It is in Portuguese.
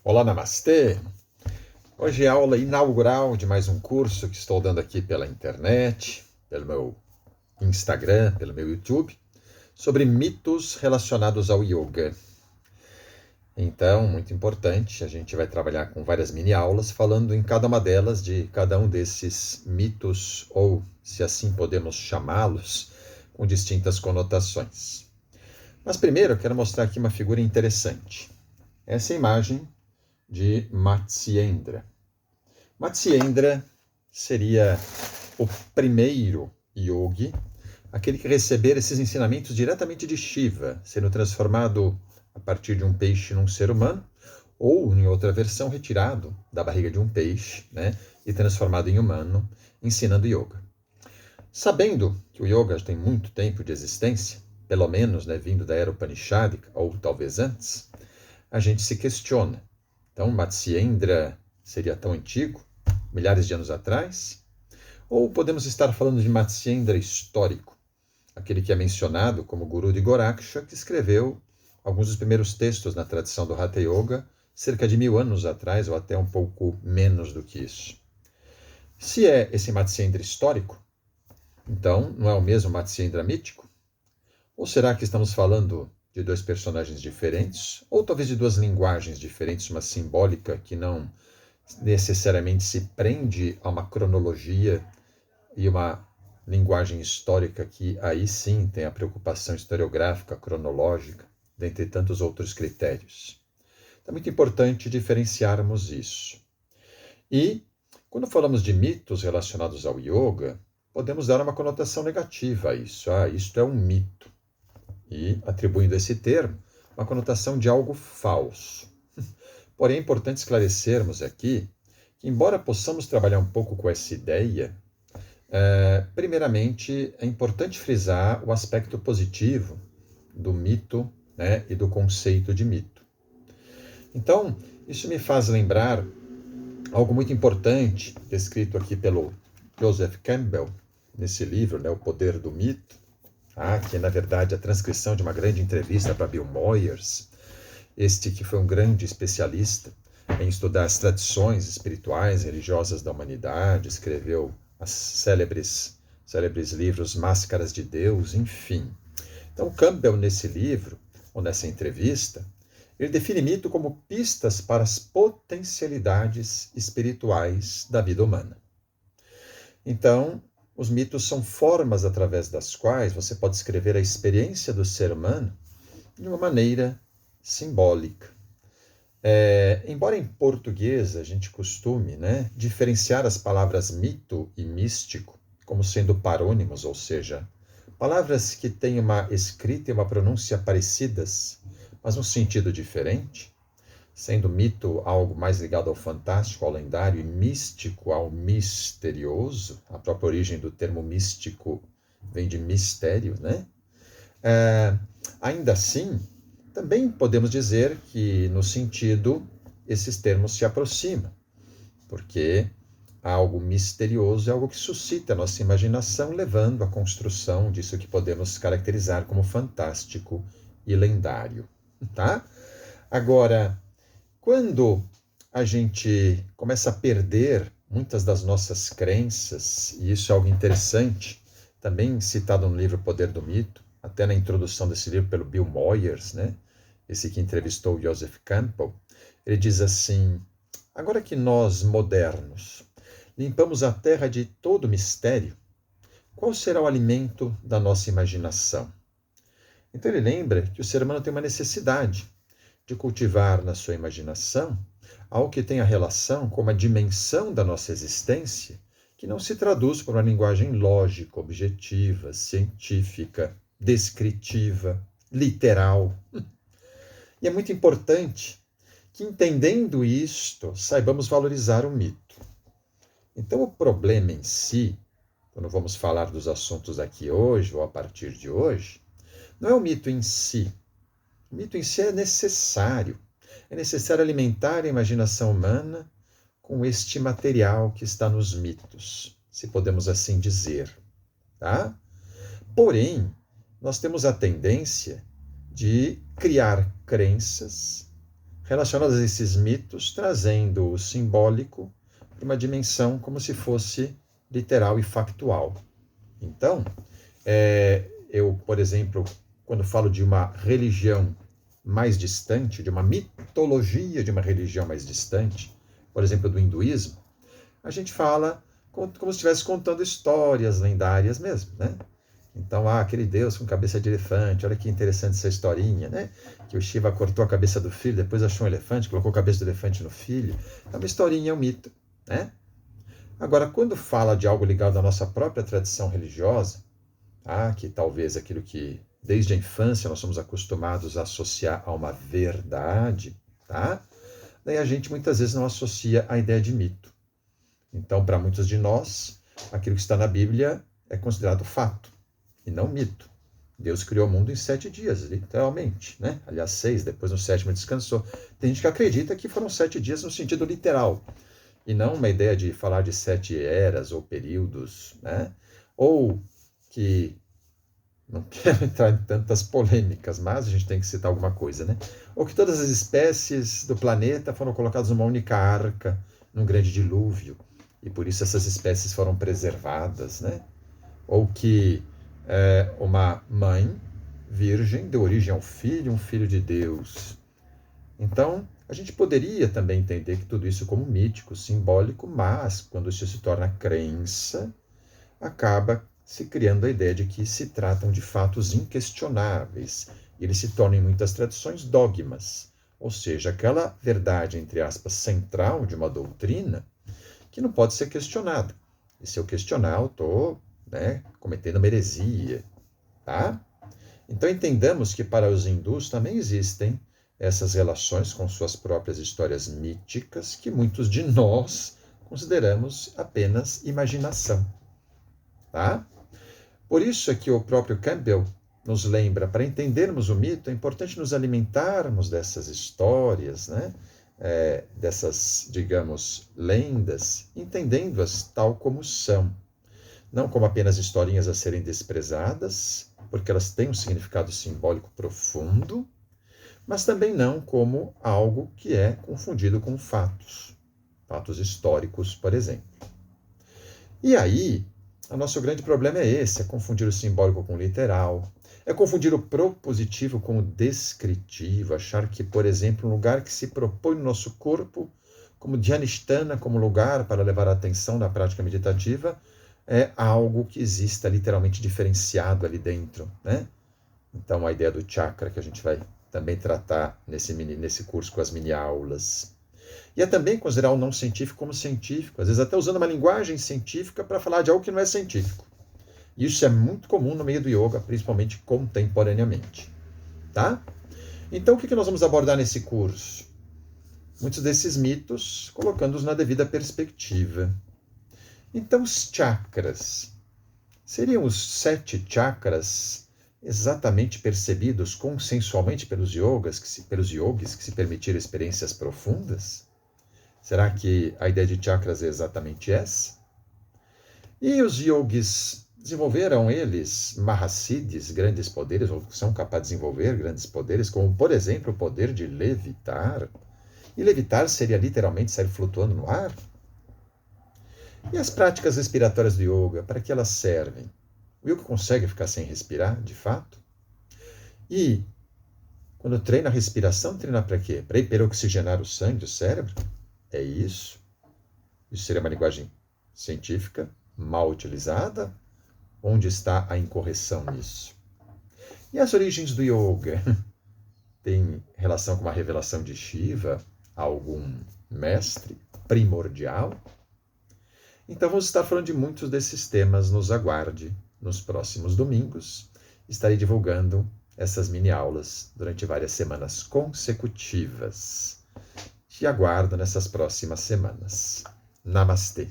Olá, namastê! Hoje é a aula inaugural de mais um curso que estou dando aqui pela internet, pelo meu Instagram, pelo meu YouTube, sobre mitos relacionados ao yoga. Então, muito importante, a gente vai trabalhar com várias mini-aulas, falando em cada uma delas de cada um desses mitos, ou, se assim podemos chamá-los, com distintas conotações. Mas primeiro eu quero mostrar aqui uma figura interessante. Essa imagem de Matsyendra. Matsyendra seria o primeiro yogi, aquele que receber esses ensinamentos diretamente de Shiva, sendo transformado a partir de um peixe num ser humano, ou, em outra versão, retirado da barriga de um peixe, e transformado em humano, ensinando yoga. Sabendo que o yoga tem muito tempo de existência, pelo menos vindo da era Upanishadica, ou talvez antes, a gente se questiona. Então, Matsyendra seria tão antigo, milhares de anos atrás? Ou podemos estar falando de Matsyendra histórico, aquele que é mencionado como guru de Goraksha, que escreveu alguns dos primeiros textos na tradição do Hatha Yoga, cerca de 1000 anos atrás, ou até um pouco menos do que isso. Se é esse Matsyendra histórico, então não é o mesmo Matsyendra mítico? Ou será que estamos falando de dois personagens diferentes, ou talvez de duas linguagens diferentes, uma simbólica que não necessariamente se prende a uma cronologia e uma linguagem histórica que aí sim tem a preocupação historiográfica, cronológica, dentre tantos outros critérios. Então é muito importante diferenciarmos isso. E, quando falamos de mitos relacionados ao yoga, podemos dar uma conotação negativa a isso. Isto é um mito. E, atribuindo a esse termo, uma conotação de algo falso. Porém, é importante esclarecermos aqui que, embora possamos trabalhar um pouco com essa ideia, primeiramente é importante frisar o aspecto positivo do mito e do conceito de mito. Então, isso me faz lembrar algo muito importante, descrito aqui pelo Joseph Campbell, nesse livro, O Poder do Mito, que é, na verdade, a transcrição de uma grande entrevista para Bill Moyers, este que foi um grande especialista em estudar as tradições espirituais e religiosas da humanidade, escreveu as célebres livros Máscaras de Deus, enfim. Então, Campbell, nesse livro, ou nessa entrevista, ele define mito como pistas para as potencialidades espirituais da vida humana. Então, os mitos são formas através das quais você pode escrever a experiência do ser humano de uma maneira simbólica. Embora em português a gente costume diferenciar as palavras mito e místico como sendo parônimos, ou seja, palavras que têm uma escrita e uma pronúncia parecidas, mas um sentido diferente, sendo mito algo mais ligado ao fantástico, ao lendário, e místico ao misterioso. A própria origem do termo místico vem de mistério, ainda assim, também podemos dizer que, no sentido, esses termos se aproximam, porque algo misterioso é algo que suscita a nossa imaginação, levando à construção disso que podemos caracterizar como fantástico e lendário. Tá? Agora, quando a gente começa a perder muitas das nossas crenças, e isso é algo interessante, também citado no livro Poder do Mito, até na introdução desse livro pelo Bill Moyers, esse que entrevistou o Joseph Campbell, ele diz assim: agora que nós, modernos, limpamos a terra de todo mistério, qual será o alimento da nossa imaginação? Então ele lembra que o ser humano tem uma necessidade de cultivar na sua imaginação algo que tenha relação com uma dimensão da nossa existência que não se traduz por uma linguagem lógica, objetiva, científica, descritiva, literal. E é muito importante que, entendendo isto, saibamos valorizar o mito. Então, o problema em si, quando vamos falar dos assuntos aqui hoje, ou a partir de hoje, não é o mito em si. O mito em si é necessário. É necessário alimentar a imaginação humana com este material que está nos mitos, se podemos assim dizer. Tá? Porém, nós temos a tendência de criar crenças relacionadas a esses mitos, trazendo o simbólico para uma dimensão como se fosse literal e factual. Então, eu, por exemplo, quando falo de uma religião mais distante, de uma mitologia de uma religião mais distante, por exemplo, do hinduísmo, a gente fala como se estivesse contando histórias lendárias mesmo, né? Então, aquele Deus com cabeça de elefante, olha que interessante essa historinha, né? Que o Shiva cortou a cabeça do filho, depois achou um elefante, colocou a cabeça do elefante no filho. É uma historinha, é um mito, né? Agora, quando fala de algo ligado à nossa própria tradição religiosa, que talvez aquilo que desde a infância nós somos acostumados a associar a uma verdade, tá? Daí a gente muitas vezes não associa a ideia de mito. Então, para muitos de nós, aquilo que está na Bíblia é considerado fato e não mito. Deus criou o mundo em 7 dias, literalmente, né? Aliás, 6, depois no 7º descansou. Tem gente que acredita que foram 7 dias no sentido literal, e não uma ideia de falar de 7 eras ou períodos, né? Ou que, não quero entrar em tantas polêmicas, mas a gente tem que citar alguma coisa, né? Ou que todas as espécies do planeta foram colocadas numa única arca, num grande dilúvio, e por isso essas espécies foram preservadas, né? Ou que uma mãe virgem deu origem a um filho de Deus. Então, a gente poderia também entender que tudo isso como mítico, simbólico, mas quando isso se torna crença, acaba se criando a ideia de que se tratam de fatos inquestionáveis. E eles se tornam, em muitas tradições, dogmas. Ou seja, aquela verdade, entre aspas, central de uma doutrina que não pode ser questionada. E se eu questionar, eu estou cometendo uma heresia. Tá? Então entendamos que para os hindus também existem essas relações com suas próprias histórias míticas que muitos de nós consideramos apenas imaginação. Tá? Por isso é que o próprio Campbell nos lembra, para entendermos o mito, é importante nos alimentarmos dessas histórias, né? Dessas, digamos, lendas, entendendo-as tal como são. Não como apenas historinhas a serem desprezadas, porque elas têm um significado simbólico profundo, mas também não como algo que é confundido com fatos históricos, por exemplo. E aí, o nosso grande problema é esse, é confundir o simbólico com o literal, é confundir o propositivo com o descritivo, achar que, por exemplo, um lugar que se propõe no nosso corpo, como Dhyanistana, como lugar para levar a atenção na prática meditativa, é algo que exista literalmente diferenciado ali dentro, né? Então, a ideia do chakra, que a gente vai também tratar nesse curso com as mini-aulas. E é também considerar o não científico como científico, às vezes até usando uma linguagem científica para falar de algo que não é científico. E isso é muito comum no meio do yoga, principalmente contemporaneamente. Tá? Então, o que nós vamos abordar nesse curso? Muitos desses mitos, colocando-os na devida perspectiva. Então, os chakras seriam os 7 chakras exatamente percebidos consensualmente pelos yogis que se permitiram experiências profundas? Será que a ideia de chakras é exatamente essa? E os yogis desenvolveram eles mahasiddhis, grandes poderes, ou são capazes de desenvolver grandes poderes, como, por exemplo, o poder de levitar? E levitar seria literalmente sair flutuando no ar? E as práticas respiratórias do yoga, para que elas servem? O yoga consegue ficar sem respirar, de fato? E, quando treina a respiração, treina para quê? Para hiperoxigenar o sangue do cérebro? É isso? Isso seria uma linguagem científica mal utilizada? Onde está a incorreção nisso? E as origens do yoga? Tem relação com uma revelação de Shiva? Algum mestre primordial? Então vamos estar falando de muitos desses temas, nos aguarde nos próximos domingos. Estarei divulgando essas mini-aulas durante várias semanas consecutivas. Te aguardo nessas próximas semanas. Namastê.